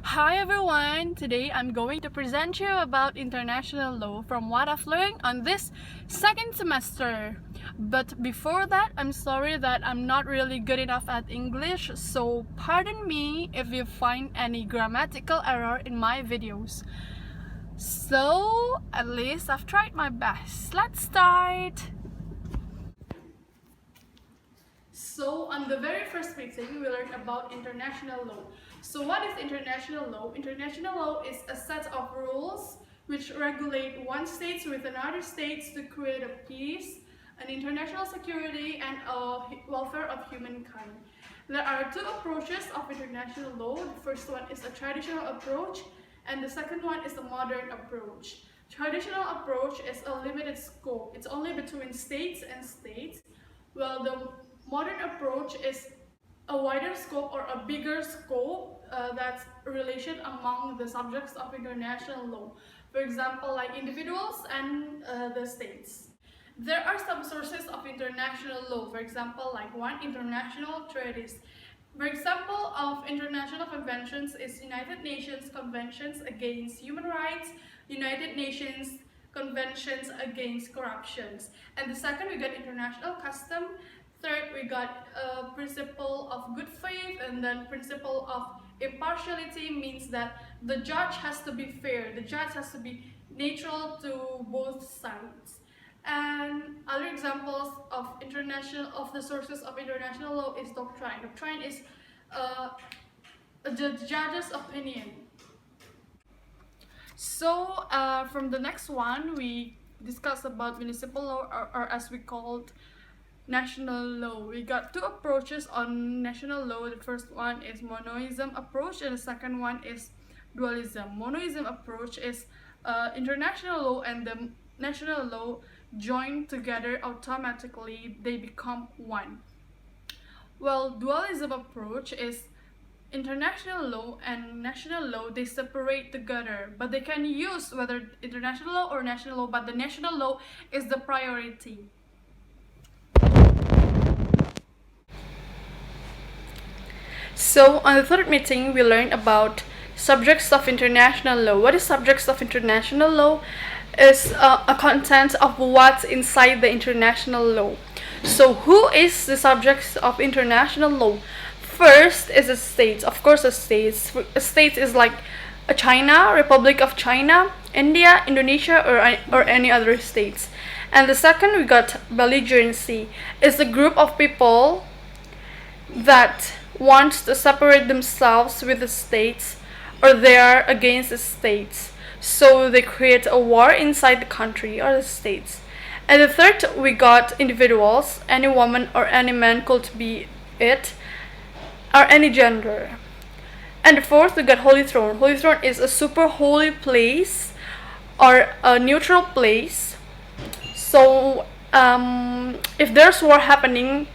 Hi everyone! Today I'm going to present you about international law from what I've learned on this second semester. But before that, I'm sorry that I'm not really good enough at English, so pardon me if you find any grammatical error in my videos. So, at least I've tried my best. Let's start! So on the very first meeting, we learned about international law. So what is international law? International law is a set of rules which regulate one state with another state to create a peace, an international security, and a welfare of humankind. There are two approaches of international law. The first one is a traditional approach, and the second one is a modern approach. Traditional approach is a limited scope. It's only between states and states. Well, the modern approach is a wider scope or a bigger scope that's a relation among the subjects of international law. For example, like individuals and the states. There are some sources of international law. For example, like one, international treaties. For example of international conventions is United Nations Conventions Against Human Rights, United Nations Conventions Against Corruptions. And the second, we got international custom. Third, we got principle of good faith, and then principle of impartiality means that the judge has to be fair. The judge has to be neutral to both sides. And other examples of the sources of international law is doctrine. Doctrine is the judge's opinion. So from the next one, we discuss about municipal law, or as we called national law. We got two approaches on national law. The first one is monoism approach, and the second one is dualism. Monoism approach is international law and the national law join together automatically, they become one. Well, dualism approach is international law and national law, they separate together, but they can use whether international law or national law, but the national law is the priority. So on the third meeting, we learned about subjects of international law. What is subjects of international law? Is a content of what's inside the international law. So who is the subjects of international law? First is the states. Of course, the states. A state is like China, Republic of China, India, Indonesia, or any other states. And the second, we got belligerency. Is a group of people that wants to separate themselves with the states, or they are against the states. So they create a war inside the country or the states. And the third, we got individuals. Any woman or any man could be it, or any gender. And the fourth, we got Holy Throne. Holy Throne is a super holy place or a neutral place. So if there's war happening,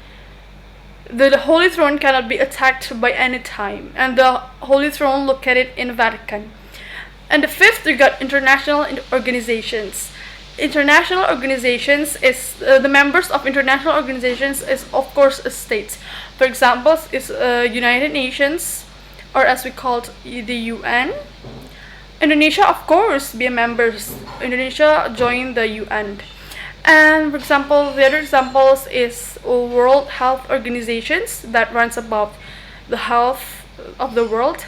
the Holy Throne cannot be attacked by any time, and the Holy Throne located in Vatican. And the fifth, we got international organizations. International organizations is the members of international organizations is of course states. For example, is United Nations, or as we called the UN. Indonesia, of course, be a member. Indonesia joined the UN. And for example, the other examples is World Health Organizations that runs about the health of the world.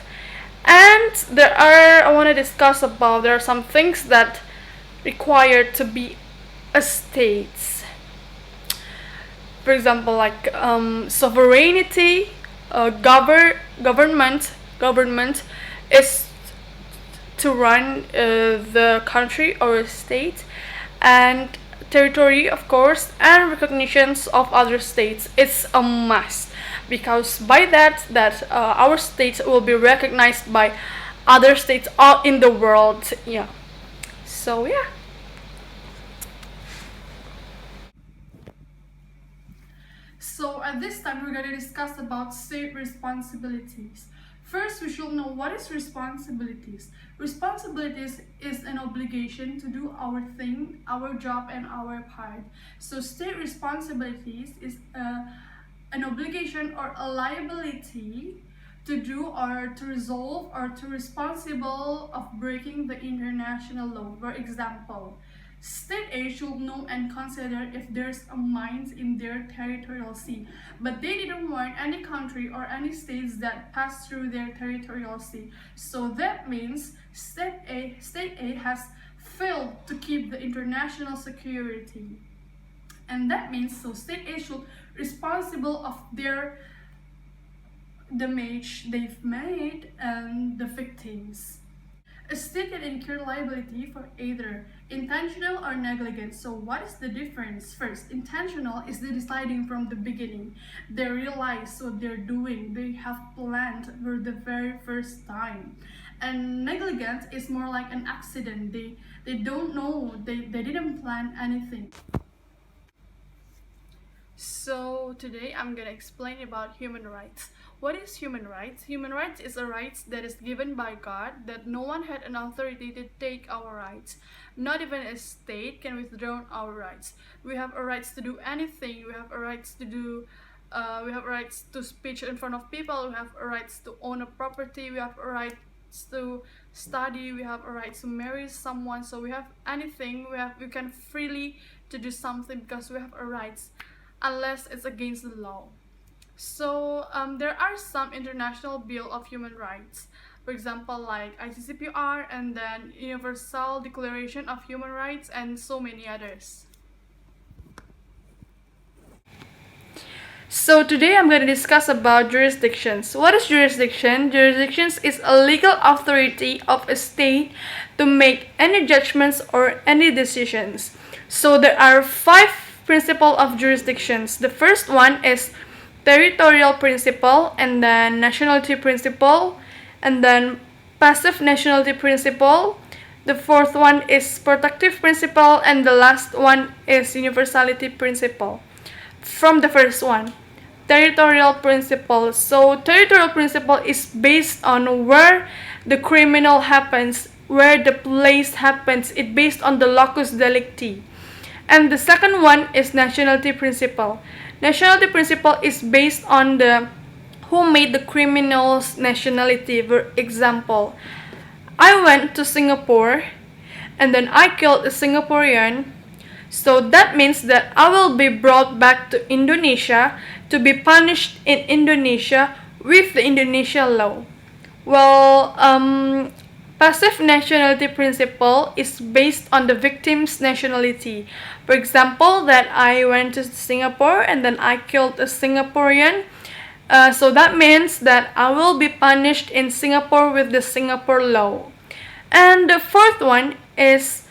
And I want to discuss about, there are some things that required to be a state. For example, like sovereignty, government is to run the country or a state, and territory, of course, and recognitions of other states. It's a must, because by that our states will be recognized by other states all in the world. Yeah. So yeah. So at this time, we're going to discuss about state responsibilities. First, we should know what is responsibilities. Responsibilities is an obligation to do our thing, our job, and our part. So state responsibilities is an obligation or a liability to do or to resolve or to responsible of breaking the international law. For example, State A should know and consider if there's a mines in their territorial sea, but they didn't warn any country or any states that pass through their territorial sea. So that means State A has failed to keep the international security. And that means so State A should responsible of their damage they've made and the victims. A state can incur liability for either intentional or negligent. So what is the difference? First, intentional is the deciding from the beginning. They realize what they're doing. They have planned for the very first time. And negligent is more like an accident. They don't know. They didn't plan anything. So today I'm gonna explain about human rights. What is human rights? Human rights is a right that is given by God that no one had an authority to take our rights. Not even a state can withdraw our rights. We have a rights to do anything. We have a rights to do. We have rights to speech in front of people. We have a rights to own a property. We have a right to study. We have a right to marry someone. So we have anything. We can freely to do something because we have a rights, unless it's against the law. So there are some international bill of human rights, for example like ICCPR and then Universal Declaration of Human Rights and so many others. So today I'm going to discuss about jurisdictions. What is jurisdiction? Jurisdictions is a legal authority of a state to make any judgments or any decisions. So there are 5 principles of jurisdictions. The first one is territorial principle, and then nationality principle, and then passive nationality principle. The fourth one is protective principle, and the last one is universality principle. From the first one, territorial principle. So territorial principle is based on where the criminal happens, where the place happens. It's based on the locus delicti. And the second one is nationality principle. Nationality principle is based on the who made the criminal's nationality. For example, I went to Singapore and then I killed a Singaporean. So that means that I will be brought back to Indonesia to be punished in Indonesia with the Indonesian law. Well, passive nationality principle is based on the victim's nationality. For example, that I went to Singapore and then I killed a Singaporean. So that means that I will be punished in Singapore with the Singapore law. And the fourth one is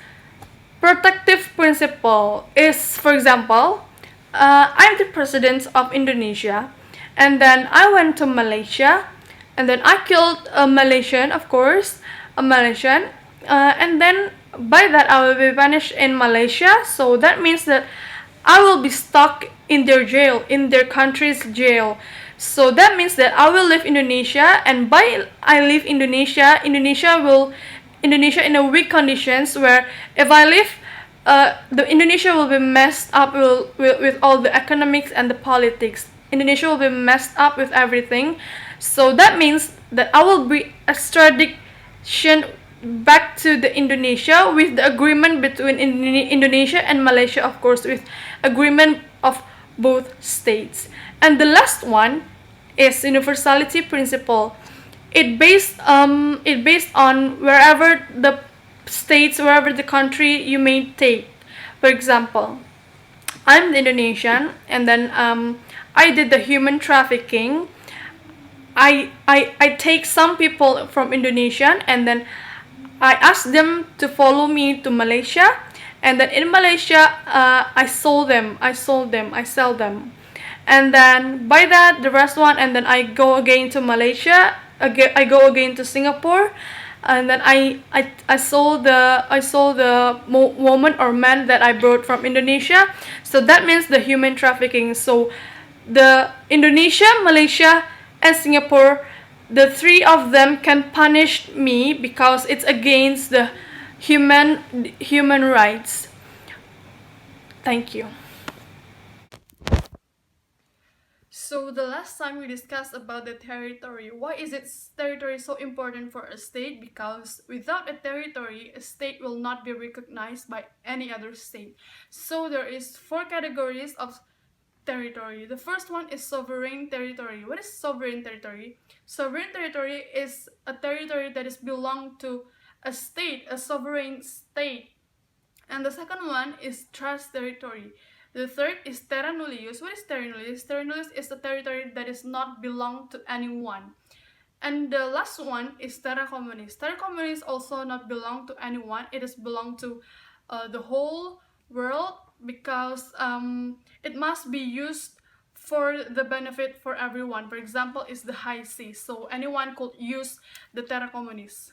protective principle. Is, for example, I'm the president of Indonesia and then I went to Malaysia and then I killed a Malaysian, of course, a Malaysian, and then by that I will be punished in Malaysia. So that means that I will be stuck in their jail, in their country's jail. So that means that I will leave Indonesia, and by I leave Indonesia, Indonesia in a weak conditions where if I leave, the Indonesia will be messed up with all the economics and the politics. Indonesia will be messed up with everything. So that means that I will be extradition back to the Indonesia with the agreement between Indonesia and Malaysia, of course, with agreement of both states. And the last one is universality principle. It based on wherever the states, wherever the country you may take. For example, I'm the Indonesian and then I did the human trafficking. I take some people from Indonesia and then I ask them to follow me to Malaysia, and then in Malaysia I sell them, I sell them, and then by that the rest one, and then I go again to Malaysia, I go again to Singapore, and then I sold the woman or man that I brought from Indonesia. So that means the human trafficking. So the Indonesia, Malaysia, and Singapore, the 3 of them can punish me because it's against the human rights. Thank you. So the last time we discussed about the territory, why is territory so important for a state? Because without a territory, a state will not be recognized by any other state. So there is 4 categories of territory. The first one is sovereign territory. What is sovereign territory? Sovereign territory is a territory that is belong to a state, a sovereign state. And the second one is trust territory. The third is terra nullius. What is terra nullius? Terra nullius is a territory that is not belong to anyone. And the last one is terra communis. Terra communis also not belong to anyone. It is belong to the whole world because it must be used for the benefit for everyone. For example, is the high seas. So anyone could use the terra communis.